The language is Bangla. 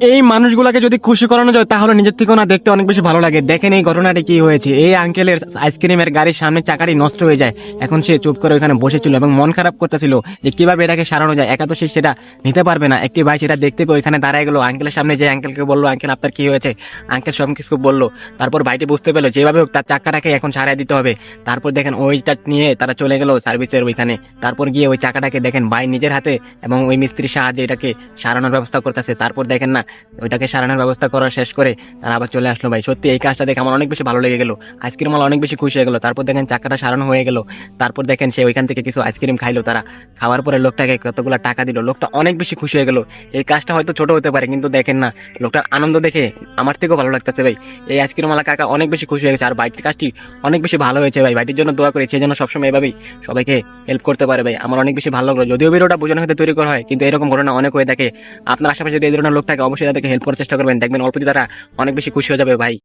এই মানুষগুলোকে যদি খুশি করানো যায় তাহলে নিজের থেকেও না দেখতে অনেক বেশি ভালো লাগে। দেখেন এই ঘটনাটি কি হয়েছে। এই আঙ্কেলের আইসক্রিমের গাড়ির সামনে চাকাটি নষ্ট হয়ে যায়। এখন সে চুপ করে ওখানে বসেছিল এবং মন খারাপ করতেছিল যে কিভাবে এটাকে সারানো যায়। একা তো সে সেটা নিতে পারবে না। একটি ভাই সেটা দেখতে পেয়ে ওইখানে দাঁড়ায় গেল আঙ্কেলের সামনে, যে আঙ্কেলকে বললো আঙ্কেল আপনার কি হয়েছে। আঙ্কেল সব কিছু বললো। তারপর ভাইটি বুঝতে পেলো যেভাবে হোক তার চাকাটাকে এখন সারাই দিতে হবে। তারপর দেখেন ওইটা নিয়ে তারা চলে গেল সার্ভিসের ওইখানে। তারপর গিয়ে ওই চাকাটাকে দেখেন ভাই নিজের হাতে এবং ওই মিস্ত্রির সাহায্যে এটাকে সারানোর ব্যবস্থা করতেছে। তারপর দেখেন না ওইটাকে সারানোর ব্যবস্থা করা শেষ করে তারা আবার চলে আসলো। ভাই সত্যি এই কাজটা দেখে আমার অনেক বেশি ভালো লেগে গেল। আইসক্রিম মাল অনেক বেশি খুশি হয়ে গেল। তারপর দেখেন চাকাটা সারানো হয়ে গেল। তারপর দেখেন সে ওইখান থেকে কিছু আইসক্রিম খাইলো। তারা খাওয়ার পরে লোকটাকে কতগুলো টাকা দিল। লোকটা অনেক বেশি খুশি হয়ে গেল। এই কাজটা হয়তো ছোট হতে পারে কিন্তু দেখেন না লোকটার আনন্দ দেখে আমার থেকেও ভালো লাগতেছে ভাই। এই আইসক্রিম মালা কাকা অনেক বেশি খুশি হয়ে গেছে। আর বাইটির কাজটি অনেক বেশি ভালো হয়েছে ভাই। বাইটির জন্য দোয়া করি সেই জন্য সবসময় এভাবেই সবাইকে হেল্প করতে পারে ভাই। আমার অনেক বেশি ভালো লাগলো। যদিও ভিডিওটা বোঝানোর ক্ষেত্রে তৈরি করা হয় কিন্তু এরকম ঘটনা অনেক হয়ে থাকে। আপনার আশেপাশে যদি এই ধরনের লোক থাকে অবশ্যই তাদেরকে হেল্প করার চেষ্টা করবেন। দেখবেন অল্প তারা অনেক বেশি খুশি হয়ে যাবে ভাই।